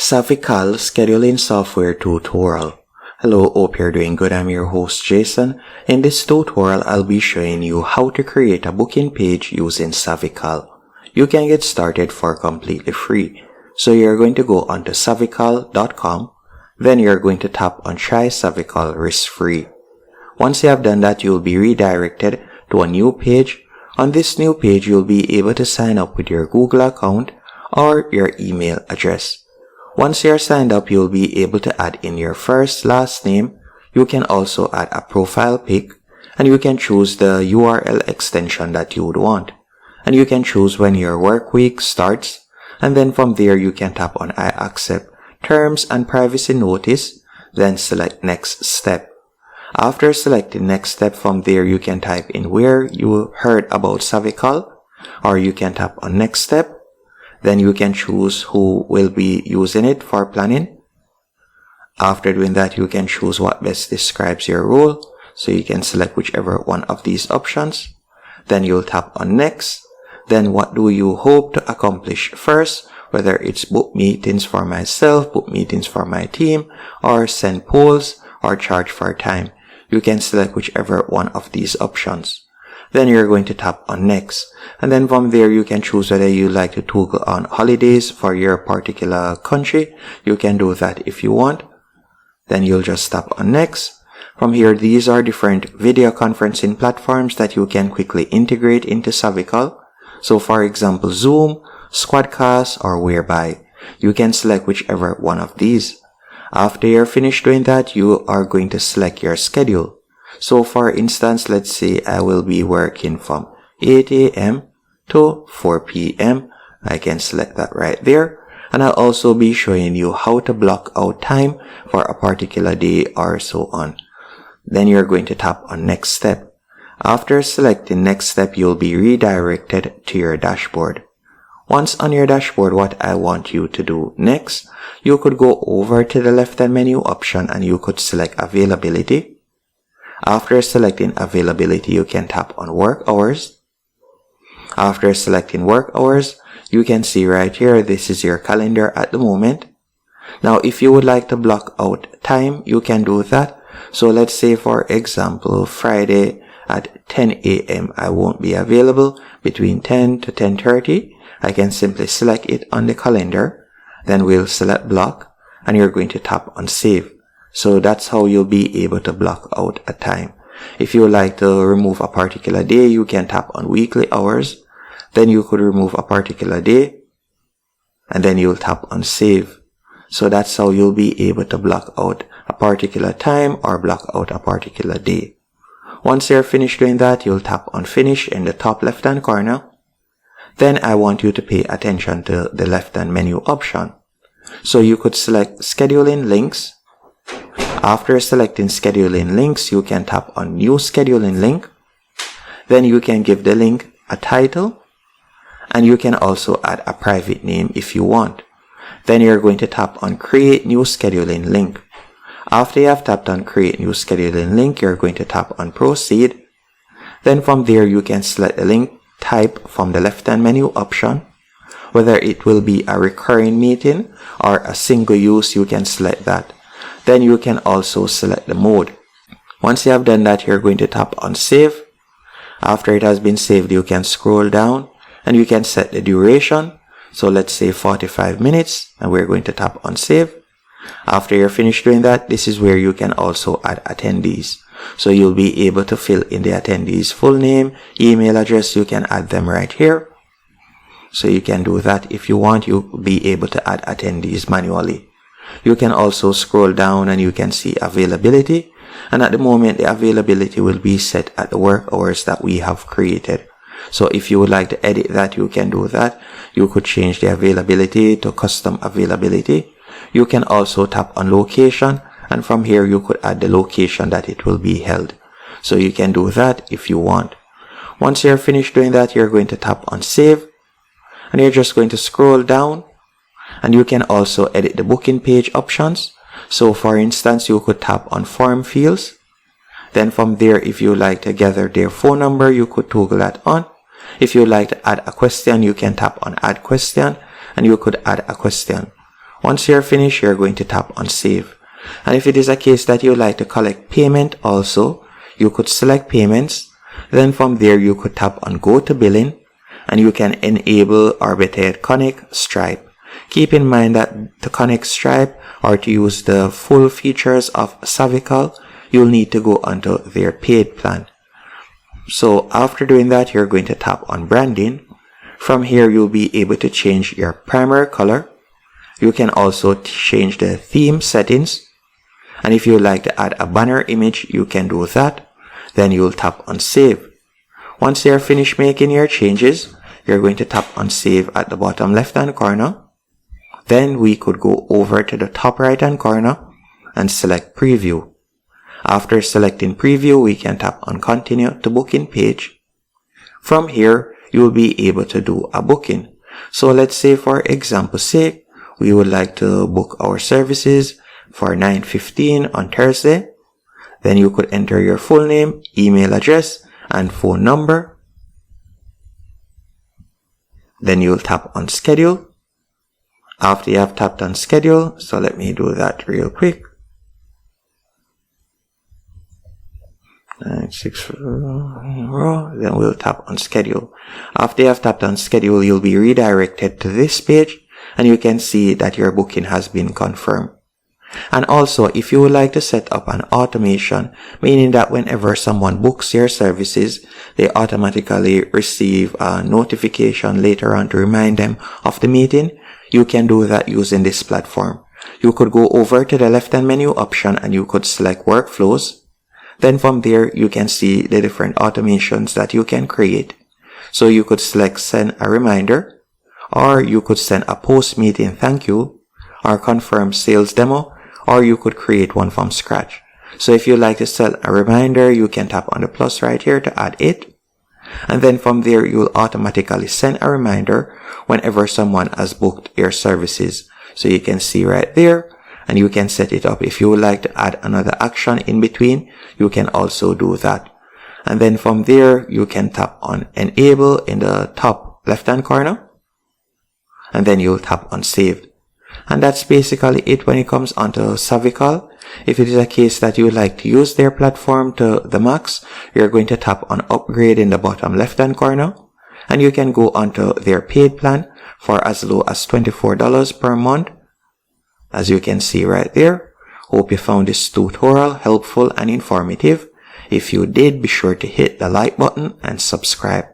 Savvycal scheduling software tutorial. Hello, hope you're doing good. I'm your host Jason. In this tutorial, I'll be showing you how to create a booking page using Savvycal. You can get started for completely free. So you're going to go onto savvycal.com. Then you're going to tap on Try Savvycal risk-free. Once you have done that, you'll be redirected to a new page. On this new page, you'll be able to sign up with your Google account or your email address. Once you're signed up, you'll be able to add in your first, last name. You can also add a profile pic, and you can choose the URL extension that you would want. And you can choose when your work week starts, and then from there you can tap on I accept terms and privacy notice, then select next step. After selecting next step, from there you can type in where you heard about Savvycal, or you can tap on next step. Then you can choose who will be using it for planning. After doing that, you can choose what best describes your role. So you can select whichever one of these options. Then you'll tap on next. Then what do you hope to accomplish first? Whether it's book meetings for myself, book meetings for my team, or send polls, or charge for time. You can select whichever one of these options. Then you're going to tap on next, and then from there you can choose whether you like to toggle on holidays for your particular country. You can do that if you want. Then you'll just tap on next. From here, these are different video conferencing platforms that you can quickly integrate into Savvycal. So for example, Zoom, Squadcast, or Whereby. You can select whichever one of these. After you're finished doing that, you are going to select your schedule. So for instance, let's say I will be working from 8 a.m. to 4 p.m. I can select that right there. And I'll also be showing you how to block out time for a particular day or so on. Then you're going to tap on next step. After selecting next step, you'll be redirected to your dashboard. Once on your dashboard, what I want you to do next, you could go over to the left-hand menu option and you could select availability. After selecting availability, you can tap on work hours. After selecting work hours, you can see right here, this is your calendar at the moment. Now, if you would like to block out time, you can do that. So let's say, for example, Friday at 10 a.m. I won't be available between 10 to 10:30. I can simply select it on the calendar. Then we'll select block, and you're going to tap on save. So that's how you'll be able to block out a time. If you would like to remove a particular day, you can tap on weekly hours. Then you could remove a particular day, and then you'll tap on save. So that's how you'll be able to block out a particular time or block out a particular day. Once you're finished doing that, you'll tap on finish in the top left hand corner. Then I want you to pay attention to the left hand menu option. So you could select scheduling links. After selecting scheduling links, you can tap on new scheduling link. Then you can give the link a title, and you can also add a private name if you want. Then you're going to tap on create new scheduling link. After you have tapped on create new scheduling link, you're going to tap on proceed. Then from there you can select the link type from the left hand menu option. Whether it will be a recurring meeting or a single use, you can select that. Then you can also select the mode. Once you have done that, you're going to tap on save. After it has been saved, you can scroll down and you can set the duration. So let's say 45 minutes, and we're going to tap on save. After you're finished doing that, this is where you can also add attendees. So you'll be able to fill in the attendees' full name, email address. You can add them right here. So you can do that if you want. You'll be able to add attendees manually. You can also scroll down and you can see availability. And at the moment, the availability will be set at the work hours that we have created. So if you would like to edit that, you can do that. You could change the availability to custom availability. You can also tap on location, and from here you could add the location that it will be held. So you can do that if you want. Once you're finished doing that, you're going to tap on save, and you're just going to scroll down. And you can also edit the booking page options. So for instance, you could tap on form fields. Then from there, if you like to gather their phone number, you could toggle that on. If you like to add a question, you can tap on add question, and you could add a question. Once you're finished, you're going to tap on save. And if it is a case that you like to collect payment also, you could select payments. Then from there, you could tap on go to billing, and you can enable or better yet connect Stripe. Keep in mind that to connect Stripe or to use the full features of Savvycal, you'll need to go onto their paid plan. So after doing that, you're going to tap on branding. From here, you'll be able to change your primary color. You can also change the theme settings. And if you like to add a banner image, you can do that. Then you'll tap on save. Once you're finished making your changes, you're going to tap on save at the bottom left hand corner. Then we could go over to the top right hand corner and select preview. After selecting preview, we can tap on continue to booking page. From here, you will be able to do a booking. So let's say for example's sake, we would like to book our services for 9:15 on Thursday. Then you could enter your full name, email address, and phone number. Then you'll tap on schedule. After you have tapped on schedule, so let me do that real quick. 9-6, then we'll tap on schedule. After you have tapped on schedule, you'll be redirected to this page, and you can see that your booking has been confirmed. And also, if you would like to set up an automation, meaning that whenever someone books your services, they automatically receive a notification later on to remind them of the meeting, you can do that using this platform. You could go over to the left-hand menu option and you could select workflows. Then from there, you can see the different automations that you can create. So you could select send a reminder, or you could send a post-meeting thank you, or confirm sales demo, or you could create one from scratch. So if you like to set a reminder, you can tap on the plus right here to add it. And then from there, you'll automatically send a reminder whenever someone has booked your services. So you can see right there, and you can set it up. If you would like to add another action in between, you can also do that. And then from there, you can tap on enable in the top left-hand corner. And then you'll tap on save. And that's basically it when it comes onto Savvycal. If it is a case that you would like to use their platform to the max, you're going to tap on upgrade in the bottom left-hand corner. And you can go onto their paid plan for as low as $24 per month. As you can see right there. Hope you found this tutorial helpful and informative. If you did, be sure to hit the like button and subscribe.